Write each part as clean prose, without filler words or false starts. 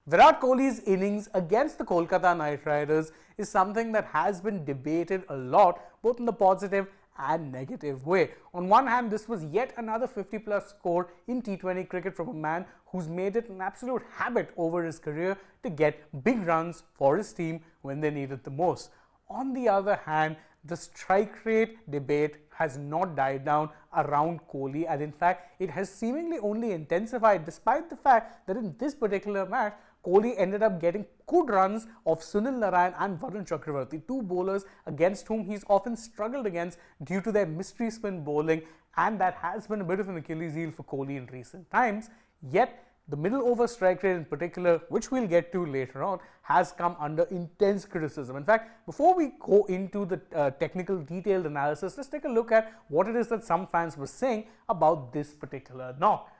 Virat Kohli's innings against the Kolkata Knight Riders is something that has been debated a lot, both in the positive and negative way. On one hand, this was yet another 50-plus score in T20 cricket from a man who's made it an absolute habit over his career to get big runs for his team when they need it the most. On the other hand, the strike rate debate has not died down around Kohli, and in fact, it has seemingly only intensified, despite the fact that in this particular match, Kohli ended up getting good runs of Sunil Narine and Varun Chakravarti, two bowlers against whom he's often struggled against due to their mystery spin bowling, and that has been a bit of an Achilles heel for Kohli in recent times. Yet, the middle over strike rate in particular, which we'll get to later on, has come under intense criticism. In fact, before we go into the technical detailed analysis, let's take a look at what it is that some fans were saying about this particular knock.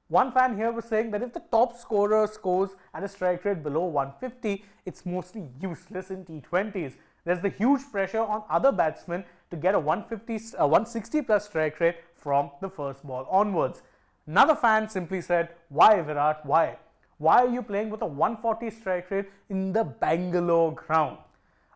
One fan here was saying that if the top scorer scores at a strike rate below 150, it's mostly useless in T20s. There's the huge pressure on other batsmen to get a 160 plus strike rate from the first ball onwards. Another fan simply said, why Virat, why? Why are you playing with a 140 strike rate in the Bangalore ground?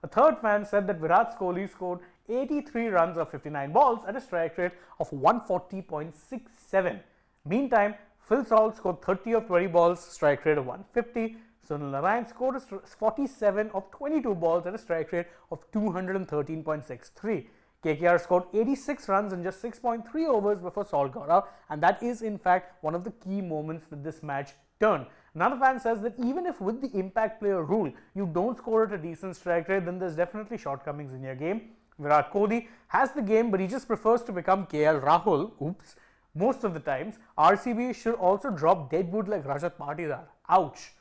A third fan said that Virat Kohli scored 83 runs of 59 balls at a strike rate of 140.67. Meantime, Phil Salt scored 30 of 20 balls, strike rate of 150. Sunil Narine scored 47 of 22 balls at a strike rate of 213.63. KKR scored 86 runs in just 6.3 overs before Salt got out, and that is in fact one of the key moments that this match turned. Another fan says that even if with the impact player rule you don't score at a decent strike rate, then there's definitely shortcomings in your game. Virat Kohli has the game, but he just prefers to become KL Rahul. Oops. Most of the times, RCB should also drop deadwood like Rajat Patidar. Ouch.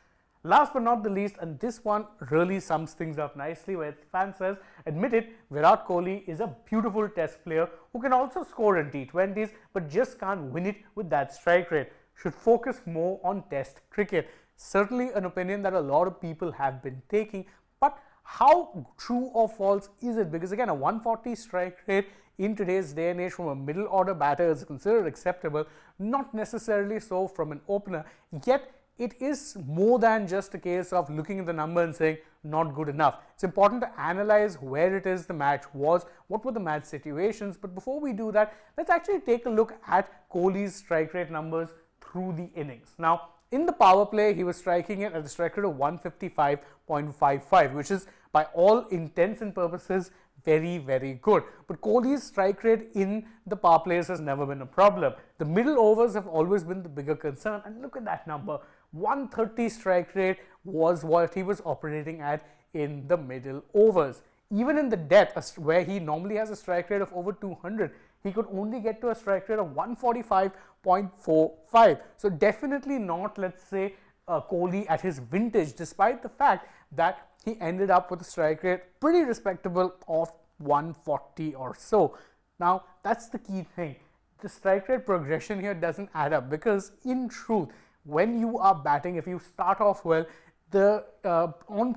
Last but not the least, and this one really sums things up nicely, where the fan says, admit it, Virat Kohli is a beautiful test player who can also score in T20s, but just can't win it with that strike rate. Should focus more on test cricket. Certainly an opinion that a lot of people have been taking, but how true or false is it? Because again, a 140 strike rate in today's day and age from a middle order batter is considered acceptable, not necessarily so from an opener. Yet it is more than just a case of looking at the number and saying not good enough. It's important to analyze where it is the match was, what were the match situations. But before we do that, let's actually take a look at Kohli's strike rate numbers through the innings. Now, in the power play, he was striking it at a strike rate of 155.55, which is by all intents and purposes very, very good. But Kohli's strike rate in the power plays has never been a problem. The middle overs have always been the bigger concern, and look at that number. 130 strike rate was what he was operating at in the middle overs. Even in the death, where he normally has a strike rate of over 200, he could only get to a strike rate of 145.45. So definitely not, let's say, Kohli at his vintage, despite the fact that he ended up with a strike rate pretty respectable of 140 or so. Now, that's the key thing. The strike rate progression here doesn't add up, because in truth, when you are batting, if you start off well, in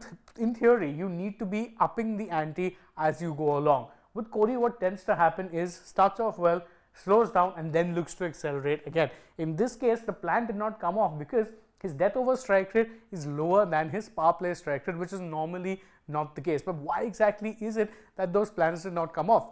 theory, you need to be upping the ante as you go along. With Kohli, what tends to happen is starts off well, slows down, and then looks to accelerate again. In this case, the plan did not come off because his death over strike rate is lower than his power play strike rate, which is normally not the case. But why exactly is it that those plans did not come off?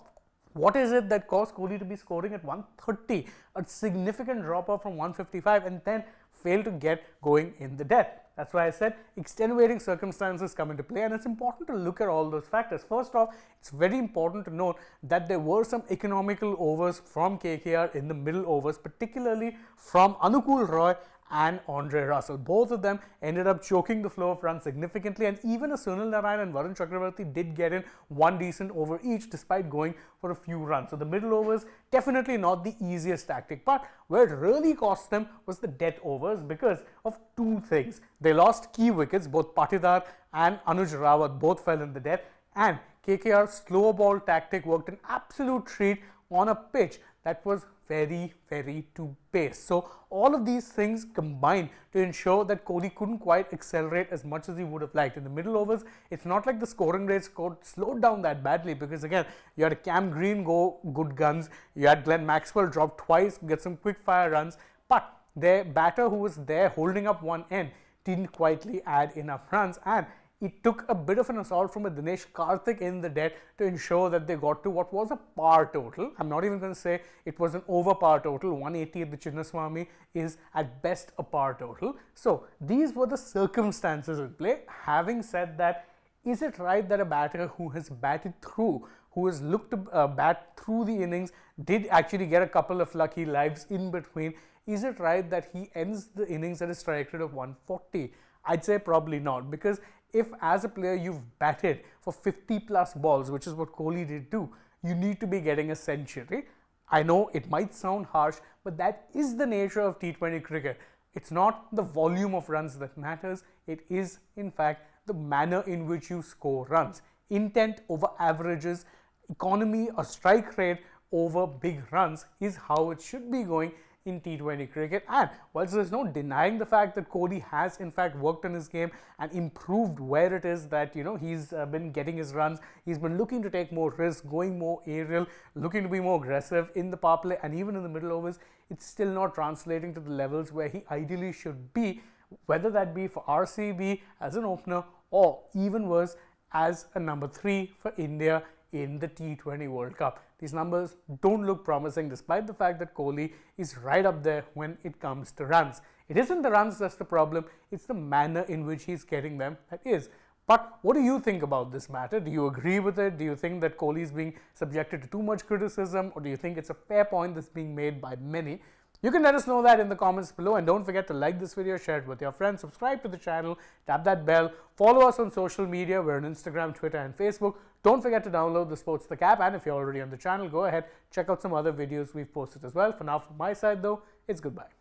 What is it that caused Kohli to be scoring at 130, a significant drop off from 155, and then fail to get going in the death? That's why I said extenuating circumstances come into play, and it's important to look at all those factors. First off, it's very important to note that there were some economical overs from KKR in the middle overs, particularly from Anukul Roy and Andre Russell. Both of them ended up choking the flow of runs significantly, and even a Sunil Narine and Varun Chakravarti did get in one decent over each despite going for a few runs. So the middle overs, definitely not the easiest tactic, but where it really cost them was the death overs because of two things. They lost key wickets, both Patidar and Anuj Rawat both fell in the death, and KKR's slow ball tactic worked an absolute treat on a pitch that was very, very to pace. So all of these things combined to ensure that Kohli couldn't quite accelerate as much as he would have liked. In the middle overs, it's not like the scoring rate slowed down that badly, because again, you had Cam Green go good guns, you had Glenn Maxwell drop twice, get some quick fire runs, but their batter who was there holding up one end didn't quietly add enough runs, and it took a bit of an assault from a Dinesh Karthik in the death to ensure that they got to what was a par total. I'm not even going to say it was an over par total. 180 at the Chinnaswamy is at best a par total. So these were the circumstances in play. Having said that, is it right that a batter who has batted through, who has looked to bat through the innings, did actually get a couple of lucky lives in between, is it right that he ends the innings at a strike rate of 140? I'd say probably not, because if as a player you've batted for 50 plus balls, which is what Kohli did do, you need to be getting a century. I know it might sound harsh, but that is the nature of T20 cricket. It's not the volume of runs that matters, it is in fact the manner in which you score runs. Intent over averages, economy or strike rate over big runs is how it should be going in T20 cricket. And whilst there's no denying the fact that Kohli has in fact worked on his game and improved where it is that he's been getting his runs, he's been looking to take more risks, going more aerial, looking to be more aggressive in the power play and even in the middle overs, it's still not translating to the levels where he ideally should be, whether that be for RCB as an opener or even worse as a number 3 for India in the T20 World Cup. These numbers don't look promising despite the fact that Kohli is right up there when it comes to runs. It isn't the runs that's the problem, it's the manner in which he's getting them that is. But what do you think about this matter? Do you agree with it? Do you think that Kohli is being subjected to too much criticism, or do you think it's a fair point that's being made by many? You can let us know that in the comments below, and don't forget to like this video, share it with your friends, subscribe to the channel, tap that bell, follow us on social media. We're on Instagram, Twitter and Facebook. Don't forget to download the Sports The Cap, and if you're already on the channel, go ahead, check out some other videos we've posted as well. For now, from my side though, it's goodbye.